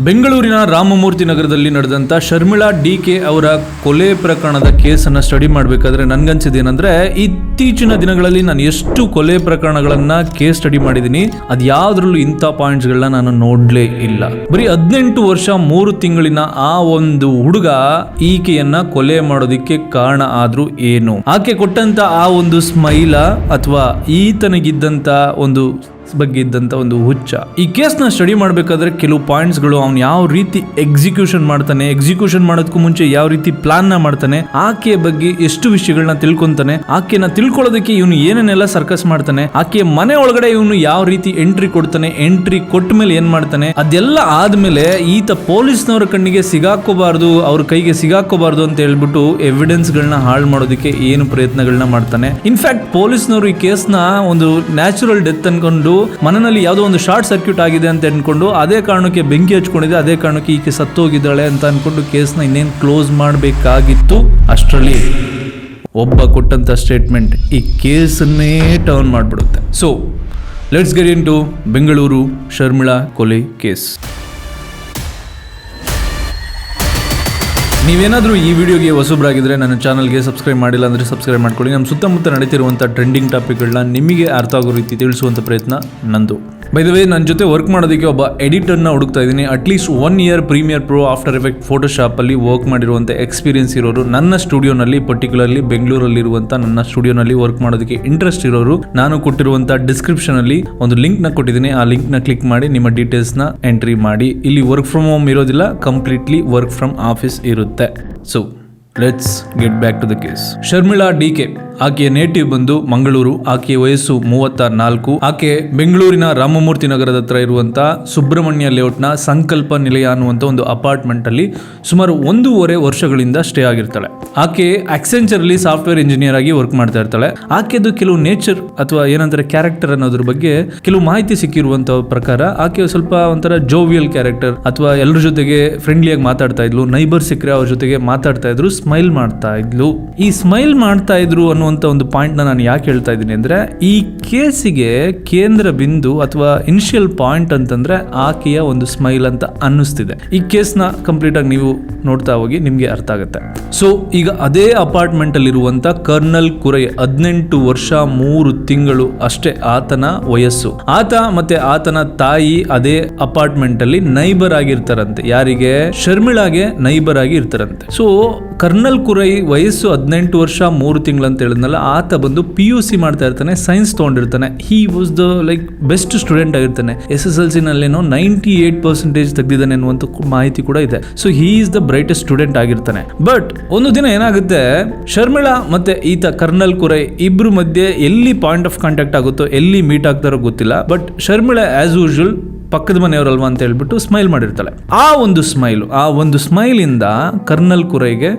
ಬೆಂಗಳೂರಿನ ರಾಮಮೂರ್ತಿ ನಗರದಲ್ಲಿ ನಡೆದಂಥ ಶರ್ಮಿಳಾ ಡಿ.ಕೆ ಅವರ ಕೊಲೆ ಪ್ರಕರಣದ ಕೇಸನ್ನು ಸ್ಟಡಿ ಮಾಡಬೇಕಾದ್ರೆ ನನಗನ್ಸಿದ್ದೇನೆಂದರೆ ಇತ್ತೀಚಿನ ದಿನಗಳಲ್ಲಿ ನಾನು ಎಷ್ಟು ಕೊಲೆ ಪ್ರಕರಣಗಳನ್ನು ಕೇಸ್ ಸ್ಟಡಿ ಮಾಡಿದ್ದೀನಿ ಅದು ಯಾವುದ್ರಲ್ಲೂ ಇಂಥ ಪಾಯಿಂಟ್ಸ್ಗಳನ್ನ ನಾನು ನೋಡಲೇ ಇಲ್ಲ. ಬರೀ 18 ವರ್ಷ 3 ತಿಂಗಳಿನ ಆ ಒಂದು ಹುಡುಗ ಈಕೆಯನ್ನ ಕೊಲೆ ಮಾಡೋದಕ್ಕೆ ಕಾರಣ ಆದ್ರೂ ಏನು? ಆಕೆ ಕೊಟ್ಟಂತ ಆ ಒಂದು ಸ್ಮೈಲ ಅಥವಾ ಈತನಿಗಿದ್ದಂತ ಒಂದು ಬಗ್ಗೆ ಇದ್ದಂಥ ಒಂದು ಹುಚ್ಚ? ಈ ಕೇಸ್ನ ಸ್ಟಡಿ ಮಾಡಬೇಕಾದ್ರೆ ಕೆಲವು ಪಾಯಿಂಟ್ಸ್ಗಳು ಅವ್ನು ಯಾವ ರೀತಿ ಎಕ್ಸಿಕ್ಯೂಷನ್ ಮಾಡ್ತಾನೆ, ಎಕ್ಸಿಕ್ಯೂಷನ್ ಮಾಡೋದಕ್ಕೂ ಮುಂಚೆ ಯಾವ ರೀತಿ ಪ್ಲಾನ್ನ ಮಾಡ್ತಾನೆ, ಆಕೆಯ ಬಗ್ಗೆ ಎಷ್ಟು ವಿಷಯಗಳನ್ನ ತಿಳ್ಕೊಂತಾನೆ, ಆಕೆನ ತಿಳ್ಕೊಳ್ಳೋದಕ್ಕೆ ಇವನು ಏನೇನೆಲ್ಲ ಸರ್ಕಸ್ ಮಾಡ್ತಾನೆ, ಆಕೆಯ ಮನೆ ಒಳಗಡೆ ಇವನು ಯಾವ ರೀತಿ ಎಂಟ್ರಿ ಕೊಡ್ತಾನೆ, ಎಂಟ್ರಿ ಕೊಟ್ಟ ಮೇಲೆ ಏನ್ ಮಾಡ್ತಾನೆ, ಅದೆಲ್ಲ ಆದ್ಮೇಲೆ ಈತ ಪೊಲೀಸ್ನವರ ಕಣ್ಣಿಗೆ ಸಿಗಾಕೋಬಾರ್ದು, ಅವ್ರ ಕೈಗೆ ಸಿಗಾಕೋಬಾರ್ದು ಅಂತ ಹೇಳ್ಬಿಟ್ಟು ಎವಿಡೆನ್ಸ್ ಗಳನ್ನ ಹಾಳು ಮಾಡೋದಕ್ಕೆ ಏನು ಪ್ರಯತ್ನಗಳನ್ನ ಮಾಡ್ತಾನೆ. ಇನ್ಫ್ಯಾಕ್ಟ್ ಪೊಲೀಸ್ನವರು ಈ ಕೇಸ್ನ ಒಂದು ನ್ಯಾಚುರಲ್ ಡೆತ್ ಅನ್ಕೊಂಡು ಮನೆಯಲ್ಲಿ ಯಾವುದೋ ಒಂದು ಶಾರ್ಟ್ ಸರ್ಕ್ಯೂಟ್ ಆಗಿದೆ ಅಂತ ಅನ್ಕೊಂಡು ಅದೇ ಕಾರಣಕ್ಕೆ ಬೆಂಕಿ ಹಚ್ಕೊಂಡಿದೆ, ಅದೇ ಕಾರಣಕ್ಕೆ ಈಕೆ ಸತ್ತೋಗಿದ್ದಾಳೆ ಅಂತ ಅನ್ಕೊಂಡು ಕೇಸ್ನ ಇನ್ನೇನು ಕ್ಲೋಸ್ ಮಾಡಬೇಕಾಗಿತ್ತು. ಅಷ್ಟರಲ್ಲಿ ಒಬ್ಬ ಕೊಟ್ಟಂತ ಸ್ಟೇಟ್ಮೆಂಟ್ ಈ ಕೇಸನ್ನೇ ಟರ್ನ್ ಮಾಡಿಬಿಡುತ್ತೆ. So let's get into Bengaluru Sharmila ಕೊಲೆ ಕೇಸ್. ನೀವೇನಾದರೂ ಈ ವಿಡಿಯೋಗೆ ಹೊಸಬ್ರಾಗಿದ್ದರೆ ನನ್ನ ಚಾನಲ್ಗೆ ಸಬ್ಸ್ಕ್ರೈಬ್ ಮಾಡಿಲ್ಲ ಅಂದರೆ ಸಬ್ಸ್ಕ್ರೈಬ್ ಮಾಡ್ಕೊಳ್ಳಿ. ನಮ್ಮ ಸುತ್ತಮುತ್ತ ನಡೀತಿರುವಂಥ ಟ್ರೆಂಡಿಂಗ್ ಟಾಪಿಕ್ಗಳನ್ನ ನಿಮಗೆ ಅರ್ಥ ಆಗೋ ರೀತಿ ತಿಳಿಸುವಂಥ ಪ್ರಯತ್ನ ನಂದು. ಬೈ ದ ವೇ, ನನ್ನ ಜೊತೆ ವರ್ಕ್ ಮಾಡೋದಕ್ಕೆ ಒಬ್ಬ ಎಡಿಟರ್ನ ಹುಡುಕ್ತಾ ಇದ್ದೀನಿ. At least 1 year premiere pro, after effect, ಫೋಟೋಶಾಪಲ್ಲಿ ವರ್ಕ್ ಮಾಡಿರುವಂಥ ಎಕ್ಸ್ಪೀರಿಯನ್ಸ್ ಇರೋರು, ನನ್ನ ಸ್ಟುಡಿಯೋನಲ್ಲಿ ಪರ್ಟಿಕ್ಯುಲರ್ಲಿ ಬೆಂಗಳೂರಲ್ಲಿರುವಂಥ ನನ್ನ ಸ್ಟುಡಿಯೋನಲ್ಲಿ ವರ್ಕ್ ಮಾಡೋದಕ್ಕೆ ಇಂಟ್ರೆಸ್ಟ್ ಇರೋರು, ನಾನು ಕೊಟ್ಟಿರುವಂಥ ಡಿಸ್ಕ್ರಿಪ್ಷನಲ್ಲಿ ಒಂದು ಲಿಂಕ್ನ ಕೊಟ್ಟಿದ್ದೀನಿ. ಆ ಲಿಂಕ್ನ ಕ್ಲಿಕ್ ಮಾಡಿ ನಿಮ್ಮ ಡೀಟೇಲ್ಸ್ನ ಎಂಟ್ರಿ ಮಾಡಿ. ಇಲ್ಲಿ ವರ್ಕ್ ಫ್ರಮ್ ಹೋಮ್ ಇರೋದಿಲ್ಲ, ಕಂಪ್ಲೀಟ್ಲಿ ವರ್ಕ್ ಫ್ರಮ್ ಆಫೀಸ್ ಇರುತ್ತೆ. So let's get back to the case. Sharmila D K ಆಕೆಯ ನೇಟಿವ್ ಬಂದು ಮಂಗಳೂರು. ಆಕೆಯ ವಯಸ್ಸು 34. ಆಕೆ ಬೆಂಗಳೂರಿನ ರಾಮಮೂರ್ತಿ ನಗರದ ಹತ್ರ ಇರುವಂತ ಸುಬ್ರಹ್ಮಣ್ಯ ಲೇಔಟ್ನ ಸಂಕಲ್ಪ ನಿಲಯ ಅನ್ನುವಂಥ ಒಂದು ಅಪಾರ್ಟ್ಮೆಂಟ್ ಅಲ್ಲಿ ಸುಮಾರು 1.5 ವರ್ಷಗಳಿಂದ ಸ್ಟೇ ಆಗಿರ್ತಾಳೆ. ಆಕೆ ಅಕ್ಸೆಂಚರ್ ಅಲ್ಲಿ ಸಾಫ್ಟ್ವೇರ್ ಇಂಜಿನಿಯರ್ ಆಗಿ ವರ್ಕ್ ಮಾಡ್ತಾ ಇರ್ತಾಳೆ. ಆಕೆದು ಕೆಲವು ನೇಚರ್ ಅಥವಾ ಏನಂತಾರೆ ಕ್ಯಾರೆಕ್ಟರ್ ಅನ್ನೋದ್ರ ಬಗ್ಗೆ ಕೆಲವು ಮಾಹಿತಿ ಸಿಕ್ಕಿರುವಂತ ಪ್ರಕಾರ ಆಕೆ ಸ್ವಲ್ಪ ಒಂಥರ ಜೋವಿಯಲ್ ಕ್ಯಾರೆಕ್ಟರ್, ಅಥವಾ ಎಲ್ಲರ ಜೊತೆಗೆ ಫ್ರೆಂಡ್ಲಿಯಾಗಿ ಮಾತಾಡ್ತಾ ಇದ್ಲು. ನೈಬರ್ ಸಿಕ್ಕರೆ ಅವ್ರ ಜೊತೆಗೆ ಮಾತಾಡ್ತಾ ಇದ್ರು, ಸ್ಮೈಲ್ ಮಾಡ್ತಾ ಇದ್ಲು. ಈ ಸ್ಮೈಲ್ ಮಾಡ್ತಾ ಇದ್ರು ಅನ್ನುವಂಥ ಒಂದು ಪಾಯಿಂಟ್ ನಾನು ಯಾಕೆ ಹೇಳ್ತಾ ಇದ್ದೀನಿ ಅಂದ್ರೆ, ಈ ಕೇಸಿಗೆ ಕೇಂದ್ರ ಬಿಂದು ಅಥವಾ ಇನಿಷಿಯಲ್ ಪಾಯಿಂಟ್ ಅಂತಂದ್ರೆ ಆಕೆಯ ಒಂದು ಸ್ಮೈಲ್ ಅಂತ ಅನ್ನಿಸ್ತಿದೆ. ಈ ಕೇಸ್ನ ಕಂಪ್ಲೀಟ್ ಆಗಿ ನೀವು ನೋಡ್ತಾ ಹೋಗಿ ನಿಮ್ಗೆ ಅರ್ಥ ಆಗುತ್ತೆ. ಸೊ ಈಗ ಅದೇ ಅಪಾರ್ಟ್ಮೆಂಟ್ ಅಲ್ಲಿ ಇರುವಂತ ಕರ್ನಲ್ ಕುರೈ 18 ವರ್ಷ 3 ತಿಂಗಳು ಅಷ್ಟೇ ಆತನ ವಯಸ್ಸು. ಆತ ಮತ್ತೆ ಆತನ ತಾಯಿ ಅದೇ ಅಪಾರ್ಟ್ಮೆಂಟ್ ಅಲ್ಲಿ ನೈಬರ್ ಆಗಿರ್ತಾರಂತೆ. ಯಾರಿಗೆ? ಶರ್ಮಿಳಾಗೆ ನೈಬರ್ ಆಗಿ ಇರ್ತಾರಂತೆ. ಸೊ ಕರ್ನಲ್ ಕುರೈ ವಯಸ್ಸು 18 ವರ್ಷ 3 ತಿಂಗಳು ಅಂತ ಹೇಳಿದ್ನಲ್ಲ, ಆತ ಬಂದು PUC ಮಾಡ್ತಾ ಇರ್ತಾನೆ, ಸೈನ್ಸ್ ತಗೊಂಡಿರ್ತಾನೆ. He was the best student ಆಗಿರ್ತಾನೆ. SSLC ನಲ್ಲೇನೋ 98% ತೆಗೆದಿದ್ದಾನೆ ಅನ್ನುವಂಥ ಮಾಹಿತಿ ಕೂಡ ಇದೆ. So he is the brightest student ಆಗಿರ್ತಾನೆ. ಬಟ್ ಒಂದು ದಿನ ಏನಾಗುತ್ತೆ, ಶರ್ಮಿಳಾ ಮತ್ತೆ ಈತ ಕರ್ನಲ್ ಕುರೈ ಇಬ್ರು ಮಧ್ಯೆ ಎಲ್ಲಿ ಪಾಯಿಂಟ್ ಆಫ್ ಕಾಂಟ್ಯಾಕ್ಟ್ ಆಗುತ್ತೋ, ಎಲ್ಲಿ ಮೀಟ್ ಆಗ್ತಾರೋ ಗೊತ್ತಿಲ್ಲ. ಬಟ್ ಶರ್ಮಿಳಾ ಆಸ್ ಯೂಶುವಲ್ ಪಕ್ಕದ ಮನೆಯವರಲ್ವಾ ಅಂತ ಹೇಳ್ಬಿಟ್ಟು ಸ್ಮೈಲ್ ಮಾಡಿರ್ತಾಳೆ. ಆ ಒಂದು ಸ್ಮೈಲ್ ಇಂದ ಕರ್ನಲ್ ಕುರೈಗೆ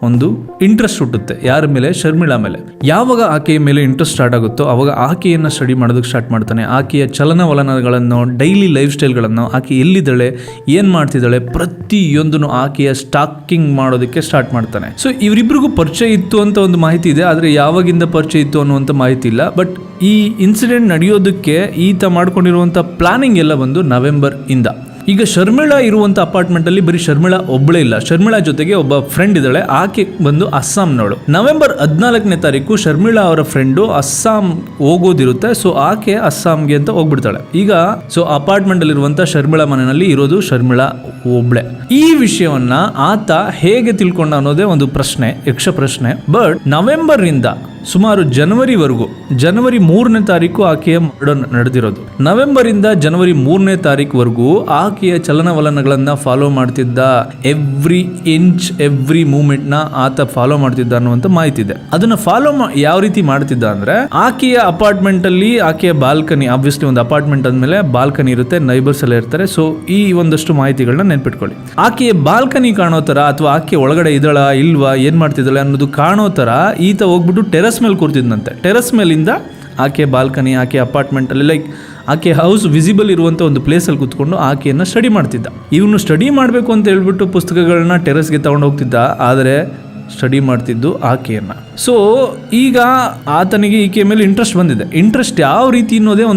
ಒಂದು ಇಂಟ್ರೆಸ್ಟ್ ಹುಟ್ಟುತ್ತೆ. ಯಾರ ಮೇಲೆ? ಶರ್ಮಿಳಾ ಮೇಲೆ. ಯಾವಾಗ ಆಕೆಯ ಮೇಲೆ ಇಂಟ್ರೆಸ್ಟ್ ಸ್ಟಾರ್ಟ್ ಆಗುತ್ತೋ ಅವಾಗ ಆಕೆಯನ್ನು ಸ್ಟಡಿ ಮಾಡೋದಕ್ಕೆ ಸ್ಟಾರ್ಟ್ ಮಾಡ್ತಾನೆ. ಆಕೆಯ ಚಲನವಲನಗಳನ್ನು, ಡೈಲಿ ಲೈಫ್ ಸ್ಟೈಲ್ಗಳನ್ನು, ಆಕೆ ಎಲ್ಲಿದ್ದಾಳೆ, ಏನು ಮಾಡ್ತಿದ್ದಾಳೆ, ಪ್ರತಿಯೊಂದನ್ನು ಆಕೆಯ ಸ್ಟಾಕಿಂಗ್ ಮಾಡೋದಕ್ಕೆ ಸ್ಟಾರ್ಟ್ ಮಾಡ್ತಾನೆ. ಸೊ ಇವರಿಬ್ರಿಗೂ ಪರಿಚಯ ಇತ್ತು ಅಂತ ಒಂದು ಮಾಹಿತಿ ಇದೆ, ಆದರೆ ಯಾವಾಗಿಂದ ಪರಿಚಯ ಇತ್ತು ಅನ್ನುವಂಥ ಮಾಹಿತಿ ಇಲ್ಲ. ಬಟ್ ಈ ಇನ್ಸಿಡೆಂಟ್ ನಡೆಯೋದಕ್ಕೆ ಈತ ಮಾಡ್ಕೊಂಡಿರುವಂಥ ಪ್ಲಾನಿಂಗ್ ಎಲ್ಲ ಬಂದು ನವೆಂಬರ್ ಇಂದ. ಈಗ ಶರ್ಮಿಳಾ ಇರುವಂಥ ಅಪಾರ್ಟ್ಮೆಂಟ್ ಅಲ್ಲಿ ಬರೀ ಶರ್ಮಿಳಾ ಒಬ್ಬಳೇ ಇಲ್ಲ, ಶರ್ಮಿಳಾ ಜೊತೆಗೆ ಒಬ್ಬ ಫ್ರೆಂಡ್ ಇದ್ದಾಳೆ. ಆಕೆ ಬಂದು ಅಸ್ಸಾಂನವಳು. ನವೆಂಬರ್ 14ನೇ ತಾರೀಕು ಶರ್ಮಿಳಾ ಅವರ ಫ್ರೆಂಡು ಅಸ್ಸಾಂ ಹೋಗೋದಿರುತ್ತೆ. ಸೊ ಆಕೆ ಅಸ್ಸಾಂಗೆ ಅಂತ ಹೋಗ್ಬಿಡ್ತಾಳೆ. ಈಗ ಸೊ ಅಪಾರ್ಟ್ಮೆಂಟ್ ಅಲ್ಲಿ ಇರುವಂತ ಶರ್ಮಿಳಾ ಮನೆಯಲ್ಲಿ ಇರೋದು ಶರ್ಮಿಳಾ ಒಬ್ಳೆ. ಈ ವಿಷಯವನ್ನ ಆತ ಹೇಗೆ ತಿಳ್ಕೊಂಡ ಅನ್ನೋದೇ ಒಂದು ಪ್ರಶ್ನೆ, ಯಕ್ಷ ಪ್ರಶ್ನೆ. ಬಟ್ ನವೆಂಬರ್ ಇಂದ ಸುಮಾರು ಜನವರಿವರೆಗೂ, ಜನವರಿ 3ನೇ ತಾರೀಕು ಆಕೆಯ ಮರ್ಡರ್ ನಡೆದಿರೋದು. ನವೆಂಬರ್ ಇಂದ ಜನವರಿ 3ನೇ ತಾರೀಕುವರೆಗೂ ಆಕೆಯ ಚಲನವಲನಗಳನ್ನ ಫಾಲೋ ಮಾಡ್ತಿದ್ದ. ಎವ್ರಿ ಇಂಚ್ ಎವ್ರಿ ಮೂವ್ಮೆಂಟ್ ನ ಆತ ಫಾಲೋ ಮಾಡ್ತಿದ್ದ ಅನ್ನುವಂತ ಮಾಹಿತಿ ಇದೆ. ಅದನ್ನ ಫಾಲೋ ಯಾವ ರೀತಿ ಮಾಡ್ತಿದ್ದ ಅಂದ್ರೆ, ಆಕೆಯ ಅಪಾರ್ಟ್ಮೆಂಟ್ ಅಲ್ಲಿ ಆಕೆಯ ಬಾಲ್ಕನಿ, ಆಬ್ವಿಯಸ್ಲಿ ಒಂದು ಅಪಾರ್ಟ್ಮೆಂಟ್ ಅಂದ್ಮೇಲೆ ಬಾಲ್ಕನಿ ಇರುತ್ತೆ, ನೈಬರ್ಸ್ ಎಲ್ಲ ಇರ್ತಾರೆ. ಸೊ ಈ ಒಂದಷ್ಟು ಮಾಹಿತಿಗಳನ್ನ ನೆನ್ಪಿಟ್ಕೊಳ್ಳಿ. ಆಕೆಯ ಬಾಲ್ಕನಿ ಕಾಣೋ ತರ ಅಥವಾ ಆಕೆ ಒಳಗಡೆ ಇದ್ದಾಳ ಇಲ್ವಾ, ಏನ್ ಮಾಡ್ತಿದ್ದಾಳೆ ಅನ್ನೋದು ಕಾಣೋ ತರ ಈತ ಹೋಗ್ಬಿಟ್ಟು ಟೆರಸ್ ಮೇಲೆ ಕೂರ್ತಿದ್ದಂತೆ. ಟೆರಸ್ ಮೇಲಿಂದ ಆಕೆ ಬಾಲ್ಕನಿ, ಆಕೆ ಅಪಾರ್ಟ್ಮೆಂಟ್ ಅಲ್ಲಿ ಆಕೆ ಹೌಸ್ ವಿಸಿಬಲ್ ಇರುವಂಥ ಒಂದು ಪ್ಲೇಸಲ್ಲಿ ಕೂತ್ಕೊಂಡು ಆಕೆಯನ್ನು ಸ್ಟಡಿ ಮಾಡ್ತಿದ್ದ. ಇವನು ಸ್ಟಡಿ ಮಾಡಬೇಕು ಅಂತ ಹೇಳ್ಬಿಟ್ಟು ಪುಸ್ತಕಗಳನ್ನ ಟೆರಸ್ಗೆ ತಗೊಂಡು ಹೋಗ್ತಿದ್ದ, ಆದರೆ ಸ್ಟಡಿ ಮಾಡ್ತಿದ್ದು ಆಕೆಯನ್ನು. ಸೊ ಈಗ ಆತನಿಗೆ ಈಕೆ ಮೇಲೆ ಇಂಟ್ರೆಸ್ಟ್ ಬಂದಿದೆ. ಇಂಟ್ರೆಸ್ಟ್ ಯಾವ ರೀತಿ ಅನ್ನೋದೇ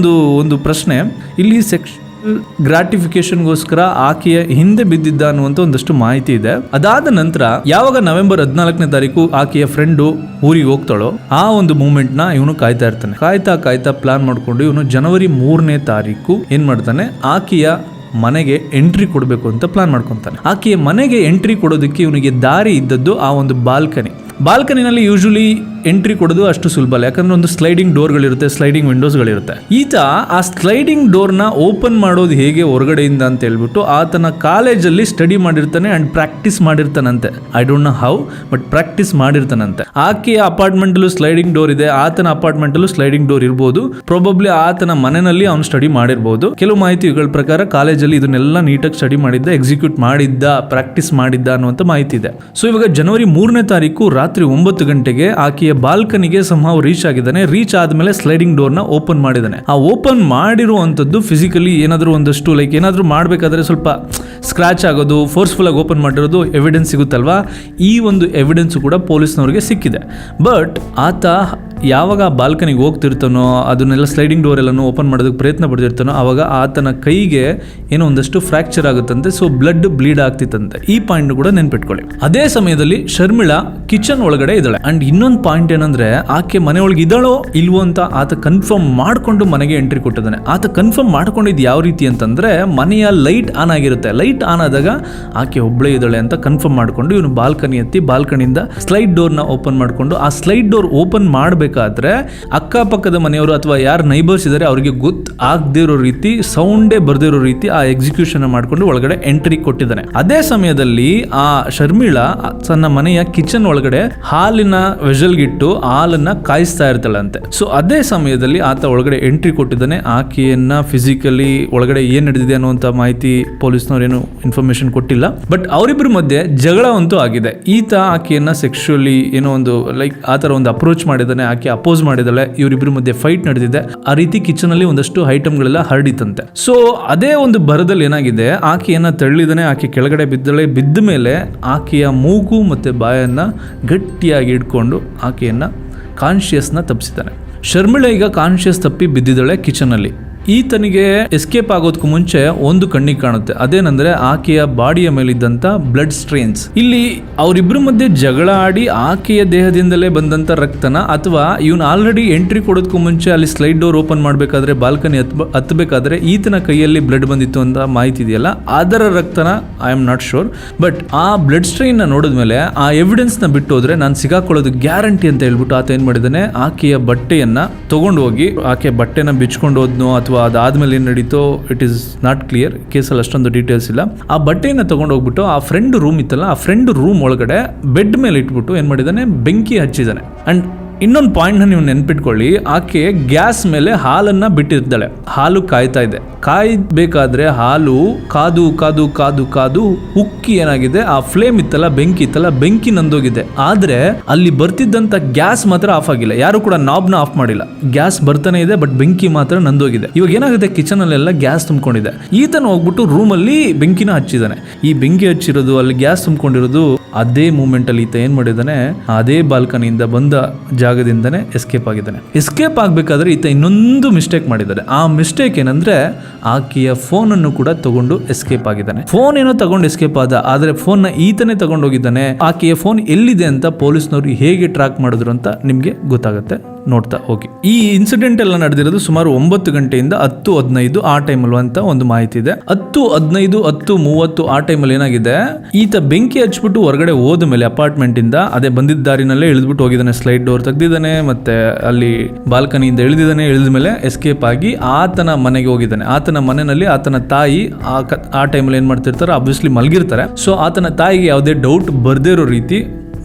ಒಂದು ಪ್ರಶ್ನೆ. ಇಲ್ಲಿ ಗ್ರಾಟಿಫಿಕೇಶನ್ಗೋಸ್ಕರ ಆಕೆಯ ಹಿಂದೆ ಬಿದ್ದಿದ್ದ ಅನ್ನುವಂತ ಒಂದಷ್ಟು ಮಾಹಿತಿ ಇದೆ. ಅದಾದ ನಂತರ ಯಾವಾಗ ನವೆಂಬರ್ 14ನೇ ತಾರೀಕು ಆಕೆಯ ಫ್ರೆಂಡು ಊರಿಗೆ ಹೋಗ್ತಾಳೋ ಆ ಒಂದು ಮೂಮೆಂಟ್ ನ ಇವನು ಕಾಯ್ತಾ ಇರ್ತಾನೆ. ಕಾಯ್ತಾ ಪ್ಲಾನ್ ಮಾಡ್ಕೊಂಡು ಇವನು ಜನವರಿ 3ನೇ ತಾರೀಕು ಏನ್ ಮಾಡ್ತಾನೆ, ಆಕೆಯ ಮನೆಗೆ ಎಂಟ್ರಿ ಕೊಡಬೇಕು ಅಂತ ಪ್ಲಾನ್ ಮಾಡ್ಕೊಂತಾನೆ. ಆಕೆಯ ಮನೆಗೆ ಎಂಟ್ರಿ ಕೊಡೋದಕ್ಕೆ ಇವನಿಗೆ ದಾರಿ ಇದ್ದದ್ದು ಆ ಒಂದು ಬಾಲ್ಕನಿನಲ್ಲಿ ಯೂಶಲಿ ಎಂಟ್ರಿ ಕೊಡೋದು ಅಷ್ಟು ಸುಲಭ ಅಲ್ಲ, ಯಾಕಂದ್ರೆ ಒಂದು ಸ್ಲೈಡಿಂಗ್ ಡೋರ್ಗಳಿರುತ್ತೆ, ಸ್ಲೈಡಿಂಗ್ ವಿಂಡೋಸ್ಗಳಿರುತ್ತೆ. ಈತ ಆ ಸ್ಲೈಡಿಂಗ್ ಡೋರ್ನ ಓಪನ್ ಮಾಡೋದು ಹೇಗೆ ಹೊರಗಡೆಯಿಂದ ಅಂತ ಹೇಳ್ಬಿಟ್ಟು ಆತನ ಕಾಲೇಜಲ್ಲಿ ಸ್ಟಡಿ ಮಾಡಿರ್ತಾನೆ ಅಂಡ್ ಪ್ರಾಕ್ಟೀಸ್ ಮಾಡಿರ್ತಾನಂತೆ. I don't know how, but practice ಮಾಡಿರ್ತಾನಂತೆ. ಆಕೆಯ ಅಪಾರ್ಟ್ಮೆಂಟಲ್ಲೂ ಸ್ಲೈಡಿಂಗ್ ಡೋರ್ ಇದೆ, ಆತನ ಅಪಾರ್ಟ್ಮೆಂಟಲ್ಲೂ ಸ್ಲೈಡಿಂಗ್ ಡೋರ್ ಇರ್ಬೋದು. ಪ್ರಾಬಬ್ಲಿ ಆತನ ಮನೆಯಲ್ಲಿ ಅವನು ಸ್ಟಡಿ ಮಾಡಿರ್ಬೋದು. ಕೆಲವು ಮಾಹಿತಿಗಳ ಪ್ರಕಾರ ಕಾಲೇಜಲ್ಲಿ ಇದನ್ನೆಲ್ಲ ನೀಟಾಗಿ ಸ್ಟಡಿ ಮಾಡಿದ್ದ, ಎಕ್ಸಿಕ್ಯೂಟ್ ಮಾಡಿದ್ದ, ಪ್ರಾಕ್ಟೀಸ್ ಮಾಡಿದ್ದ ಅನ್ನುವಂಥ ಮಾಹಿತಿ ಇದೆ. ಸೊ ಇವಾಗ ಜನವರಿ 3ನೇ ತಾರೀಕು ರಾತ್ರಿ 9 ಗಂಟೆಗೆ ಆಕೆಯ ಬಾಲ್ಕನಿಗೆ ಸಂಭವ ರೀಚ್ ಆಗಿದ್ದಾನೆ. ರೀಚ್ ಆದ್ಮೇಲೆ ಸ್ಲೈಡಿಂಗ್ ಡೋರ್ ನ ಓಪನ್ ಮಾಡಿದ್ದಾನೆ. ಆ ಓಪನ್ ಮಾಡಿರುವಂತದ್ದು ಫಿಸಿಕಲಿ ಏನಾದ್ರೂ ಒಂದಷ್ಟು ಲೈಕ್ ಏನಾದ್ರೂ ಮಾಡ್ಬೇಕಾದ್ರೆ ಸ್ವಲ್ಪ ಸ್ಕ್ರಾಚ್ ಆಗೋದು, ಫೋರ್ಸ್ಫುಲ್ ಆಗಿ ಓಪನ್ ಮಾಡಿರೋದು ಎವಿಡೆನ್ಸ್ ಸಿಗುತ್ತಲ್ವಾ. ಈ ಒಂದು ಎವಿಡೆನ್ಸ್ ಕೂಡ ಪೊಲೀಸ್ನವ್ರಿಗೆ ಸಿಕ್ಕಿದೆ. ಬಟ್ ಆತ ಯಾವಾಗ ಬಾಲ್ಕನಿಗೆ ಹೋಗ್ತಿರ್ತಾನೋ, ಅದನ್ನೆಲ್ಲ ಸ್ಲೈಡಿಂಗ್ ಡೋರ್ ಎಲ್ಲನೂ ಓಪನ್ ಮಾಡೋದಕ್ಕೆ ಪ್ರಯತ್ನ ಪಡ್ತಿರ್ತಾನೋ, ಆವಾಗ ಆತನ ಕೈಗೆ ಏನೋ ಒಂದಷ್ಟು ಫ್ರಾಕ್ಚರ್ ಆಗುತ್ತಂತೆ. ಸೊ ಬ್ಲಡ್ ಬ್ಲೀಡ್ ಆಗ್ತಿತ್ತಂತೆ. ಈ ಪಾಯಿಂಟ್ ಕೂಡ ನೆನ್ಪಿಟ್ಕೊಳ್ಳಿ. ಅದೇ ಸಮಯದಲ್ಲಿ ಶರ್ಮಿಳಾ ಕಿಚನ್ ಒಳಗಡೆ ಇದ್ದಾಳೆ. ಅಂಡ್ ಇನ್ನೊಂದು ಪಾಯಿಂಟ್ ಏನಂದ್ರೆ, ಆಕೆ ಮನೆ ಒಳಗೆ ಇದ್ದಾಳೋ ಇಲ್ವೋ ಅಂತ ಆತ ಕನ್ಫರ್ಮ್ ಮಾಡ್ಕೊಂಡು ಮನೆಗೆ ಎಂಟ್ರಿ ಕೊಟ್ಟಿದ್ದಾನೆ. ಆತ ಕನ್ಫರ್ಮ್ ಮಾಡ್ಕೊಂಡಿದ್ದು ಯಾವ ರೀತಿ ಅಂತಂದ್ರೆ, ಮನೆಯ ಲೈಟ್ ಆನ್ ಆಗಿರುತ್ತೆ. ಲೈಟ್ ಆನ್ ಆದಾಗ ಆಕೆ ಒಬ್ಬಳೇ ಇದ್ದಾಳೆ ಅಂತ ಕನ್ಫರ್ಮ್ ಮಾಡ್ಕೊಂಡು ಇವನು ಬಾಲ್ಕನಿ ಎತ್ತಿ ಬಾಲ್ಕನಿಯಿಂದ ಸ್ಲೈಡ್ ಡೋರ್ನ ಓಪನ್ ಮಾಡ್ಕೊಂಡು, ಆ ಸ್ಲೈಡ್ ಡೋರ್ ಓಪನ್ ಮಾಡಬೇಕಾದ್ರೆ ಅಕ್ಕಪಕ್ಕದ ಮನೆಯವರು ಅಥವಾ ಯಾರು ನೈಬರ್ಸ್ ಇದ್ದಾರೆ ಅವರಿಗೆ ಗೊತ್ತಾಗದೇ ಇರೋ ರೀತಿ, ಸೌಂಡೇ ಬರ್ದೇ ಇರೋ ರೀತಿ ಆ ಎಕ್ಸಿಕ್ಯೂಷನ್ ಮಾಡ್ಕೊಂಡು ಒಳಗಡೆ ಎಂಟ್ರಿ ಕೊಟ್ಟಿದ್ದಾನೆ. ಅದೇ ಸಮಯದಲ್ಲಿ ಆ ಶರ್ಮಿಳಾ ತನ್ನ ಮನೆಯ ಕಿಚನ್ ಒಳಗಡೆ ಹಾಲಿನ ವೆಜಲ್ಗಿಟ್ಟು ಹಾಲನ್ನ ಕಾಯಿಸ್ತಾ ಇರ್ತಾಳಂತೆ. ಸೊ ಅದೇ ಸಮಯದಲ್ಲಿ ಆತ ಒಳಗಡೆ ಎಂಟ್ರಿ ಕೊಟ್ಟಿದ್ದಾನೆ. ಆಕೆಯನ್ನ ಫಿಸಿಕಲಿ ಒಳಗಡೆ ಏನ್ ನಡೆದಿದೆ ಅನ್ನುವಂತ ಮಾಹಿತಿ ಪೊಲೀಸ್ನವ್ರು ಏನು ಇನ್ಫಾರ್ಮೇಶನ್ ಕೊಟ್ಟಿಲ್ಲ. ಬಟ್ ಅವರಿಬ್ಬರ ಮಧ್ಯೆ ಜಗಳ ಅಂತೂ ಆಗಿದೆ. ಈತ ಆಕೆಯನ್ನ ಸೆಕ್ಸುವಲಿ ಏನೋ ಒಂದು ಲೈಕ್ ಆ ತರ ಒಂದು ಅಪ್ರೋಚ್ ಮಾಡಿದ್ದಾನೆ, ಆಕೆ ಅಪೋಸ್ ಮಾಡಿದಾಳೆ, ಇವರಿಬ್ಬರ ಮಧ್ಯೆ ಫೈಟ್ ನಡೆದಿದೆ. ಆ ರೀತಿ ಕಿಚನ್ ಅಲ್ಲಿ ಒಂದಷ್ಟು ಐಟಮ್ಗಳೆಲ್ಲ ಹರಡಿತಂತೆ. ಸೊ ಅದೇ ಒಂದು ಭರದಲ್ಲಿ ಏನಾಗಿದೆ, ಆಕೆಯನ್ನ ತಳ್ಳಿದಾನೆ, ಆಕೆ ಕೆಳಗಡೆ ಬಿದ್ದಳೆ. ಬಿದ್ದ ಮೇಲೆ ಆಕೆಯ ಮೂಗು ಮತ್ತೆ ಬಾಯನ್ನ ಗಟ್ಟಿಯಾಗಿ ಇಟ್ಕೊಂಡು ಆಕೆಯನ್ನ ಕಾನ್ಶಿಯಸ್ನ ತಪ್ಪಿಸಿದ್ದಾನೆ. ಶರ್ಮಿಳಾ ಈಗ ಕಾನ್ಶಿಯಸ್ ತಪ್ಪಿ ಬಿದ್ದಿದ್ದಾಳೆ ಕಿಚನ್ ಅಲ್ಲಿ. ಈತನಿಗೆ ಎಸ್ಕೇಪ್ ಆಗೋದಕ್ಕೂ ಮುಂಚೆ ಒಂದು ಕಣ್ಣಿಗೆ ಕಾಣುತ್ತೆ. ಅದೇನಂದ್ರೆ ಆಕೆಯ ಬಾಡಿಯ ಮೇಲಿದ್ದಂತ ಬ್ಲಡ್ ಸ್ಟ್ರೇನ್ಸ್. ಇಲ್ಲಿ ಅವರಿಬ್ಬರ ಮಧ್ಯೆ ಜಗಳ ಆಡಿ ಆಕೆಯ ದೇಹದಿಂದಲೇ ಬಂದಂತ ರಕ್ತನ, ಅಥವಾ ಇವನು ಆಲ್ರೆಡಿ ಎಂಟ್ರಿ ಕೊಡೋದಕ್ಕೂ ಮುಂಚೆ ಅಲ್ಲಿ ಸ್ಲೈಡ್ ಡೋರ್ ಓಪನ್ ಮಾಡಬೇಕಾದ್ರೆ ಬಾಲ್ಕನಿ ಹತ್ತಬೇಕಾದ್ರೆ ಈತನ ಕೈಯಲ್ಲಿ ಬ್ಲಡ್ ಬಂದಿತ್ತು ಅಂತ ಮಾಹಿತಿ ಇದೆಯಲ್ಲ, ಅದರ ರಕ್ತನ I am not sure. But ಆ ಬ್ಲಡ್ ಸ್ಟ್ರೈನ್ ನ ನೋಡಿದ್ಮೇಲೆ ಆ ಎವಿಡೆನ್ಸ್ ನ ಬಿಟ್ಟು ಹೋದ್ರೆ ನಾನು ಸಿಗಾಕೊಳ್ಳೋದು ಗ್ಯಾರಂಟಿ ಅಂತ ಹೇಳ್ಬಿಟ್ಟು ಆತ ಏನ್ ಮಾಡಿದಾನೆ, ಆಕೆಯ ಬಟ್ಟೆಯನ್ನ ತಗೊಂಡು ಹೋಗಿ ಆಕೆಯ ಬಟ್ಟೆನ ಬಿಚ್ಕೊಂಡು ಹೋದ್ನೋ ಅಥವಾ ಅದಾದ್ಮೇಲೆ ಏನ್ ನಡೀತೋ ಇಟ್ ಇಸ್ ನಾಟ್ ಕ್ಲಿಯರ್. ಕೇಸಲ್ಲಿ ಅಷ್ಟೊಂದು ಡೀಟೇಲ್ಸ್ ಇಲ್ಲ. ಆ ಬಟ್ಟೆಯನ್ನ ತಗೊಂಡು ಹೋಗ್ಬಿಟ್ಟು ಆ ಫ್ರೆಂಡ್ ರೂಮ್ ಇತ್ತಲ್ಲ, ಆ ಫ್ರೆಂಡ್ ರೂಮ್ ಒಳಗಡೆ ಬೆಡ್ ಮೇಲೆ ಇಟ್ಬಿಟ್ಟು ಏನ್ ಮಾಡಿದಾನೆ, ಬೆಂಕಿ ಹಚ್ಚಿದಾನೆ. ಅಂಡ್ ಇನ್ನೊಂದು ಪಾಯಿಂಟ್ನ ನೀವು ನೆನ್ಪಿಟ್ಕೊಳ್ಳಿ, ಆಕೆ ಗ್ಯಾಸ್ ಮೇಲೆ ಹಾಲನ್ನ ಬಿಟ್ಟಿರ್ತಾಳೆ. ಹಾಲು ಕಾಯ್ತಾ ಇದೆ. ಕಾಯ್ಬೇಕಾದ್ರೆ ಹಾಲು ಕಾದು ಕಾದು ಕಾದು ಕಾದು ಉಕ್ಕಿ ಏನಾಗಿದೆ, ಆ ಫ್ಲೇಮ್ ಇತ್ತಲ್ಲ, ಬೆಂಕಿ ಇತ್ತಲ್ಲ, ಬೆಂಕಿ ನಂದೋಗಿದೆ. ಆದ್ರೆ ಅಲ್ಲಿ ಬರ್ತಿದ್ದಂತ ಗ್ಯಾಸ್ ಮಾತ್ರ ಆಫ್ ಆಗಿಲ್ಲ. ಯಾರು ಕೂಡ ನಾಬ್ನ ಆಫ್ ಮಾಡಿಲ್ಲ. ಗ್ಯಾಸ್ ಬರ್ತಾನೆ ಇದೆ, ಬಟ್ ಬೆಂಕಿ ಮಾತ್ರ ನಂದೋಗಿದೆ. ಇವಾಗ ಏನಾಗುತ್ತೆ, ಕಿಚನ್ ಅಲ್ಲೆಲ್ಲ ಗ್ಯಾಸ್ ತುಂಬಿಕೊಂಡಿದೆ. ಈತನ ಹೋಗ್ಬಿಟ್ಟು ರೂಮ್ ಅಲ್ಲಿ ಬೆಂಕಿನ ಹಚ್ಚಿದಾನೆ. ಈ ಬೆಂಕಿ ಹಚ್ಚಿರೋದು, ಅಲ್ಲಿ ಗ್ಯಾಸ್ ತುಂಬಿಕೊಂಡಿರೋದು, ಅದೇ ಮೂಮೆಂಟ್ ಅಲ್ಲಿ ಈತ ಏನ್ ಮಾಡಿದಾನೆ, ಅದೇ ಬಾಲ್ಕನಿಯಿಂದ ಬಂದ ಜಾಗದಿಂದನೇ ಎಸ್ಕೇಪ್ ಆಗಿದ್ದಾನೆ. ಎಸ್ಕೇಪ್ ಆಗ್ಬೇಕಾದ್ರೆ ಈತ ಇನ್ನೊಂದು ಮಿಸ್ಟೇಕ್ ಮಾಡಿದ್ದಾರೆ. ಆ ಮಿಸ್ಟೇಕ್ ಏನಂದ್ರೆ, ಆಕೆಯ ಫೋನ್ ಅನ್ನು ಕೂಡ ತಗೊಂಡು ಎಸ್ಕೇಪ್ ಆಗಿದ್ದಾನೆ. ಫೋನ್ ಏನೋ ತಗೊಂಡು ಎಸ್ಕೇಪ್ ಆದ, ಆದ್ರೆ ಫೋನ್ ನ ಈತನೇ ತಗೊಂಡೋಗಿದ್ದಾನೆ. ಆಕೆಯ ಫೋನ್ ಎಲ್ಲಿದೆ ಅಂತ ಪೊಲೀಸ್ನವರು ಹೇಗೆ ಟ್ರ್ಯಾಕ್ ಮಾಡಿದ್ರು ಅಂತ ನಿಮ್ಗೆ ಗೊತ್ತಾಗುತ್ತೆ, ನೋಡ್ತಾ ಹೋಗಿ. ಈ ಇನ್ಸಿಡೆಂಟ್ ಎಲ್ಲ ನಡೆದಿರೋದು ಸುಮಾರು 9 ಗಂಟೆಯಿಂದ 10:15 ಆ ಟೈಮಲ್ಲಿ ಅಂತ ಒಂದು ಮಾಹಿತಿ ಇದೆ. 10:15, 10:30 ಆ ಟೈಮಲ್ಲಿ ಏನಾಗಿದೆ, ಈತ ಬೆಂಕಿ ಹಚ್ಬಿಟ್ಟು ಹೊರಗಡೆ ಹೋದ ಮೇಲೆ ಅಪಾರ್ಟ್ಮೆಂಟ್ ಇಂದ ಅದೇ ಬಂದಿದ್ದ ದಾರಿನಲ್ಲೇ ಇಳಿದ್ಬಿಟ್ಟು ಹೋಗಿದ್ದಾನೆ. ಸ್ಲೈಡ್ ಡೋರ್ ತೆಗ್ದಿದ್ದಾನೆ, ಮತ್ತೆ ಅಲ್ಲಿ ಬಾಲ್ಕನಿಯಿಂದ ಇಳಿದಿದ್ದಾನೆ. ಇಳಿದ ಮೇಲೆ ಎಸ್ಕೇಪ್ ಆಗಿ ಆತನ ಮನೆಗೆ ಹೋಗಿದ್ದಾನೆ. ಆತನ ಮನೆಯಲ್ಲಿ ಆತನ ತಾಯಿ ಆ ಟೈಮಲ್ಲಿ ಏನ್ ಮಾಡ್ತಿರ್ತಾರೆ, ಆಬ್ವಿಯಸ್ಲಿ ಮಲಗಿರ್ತಾರೆ. ಸೊ ಆತನ ತಾಯಿಗೆ ಯಾವುದೇ ಡೌಟ್ ಬರ್ದೇ ಇರೋ ರೀತಿ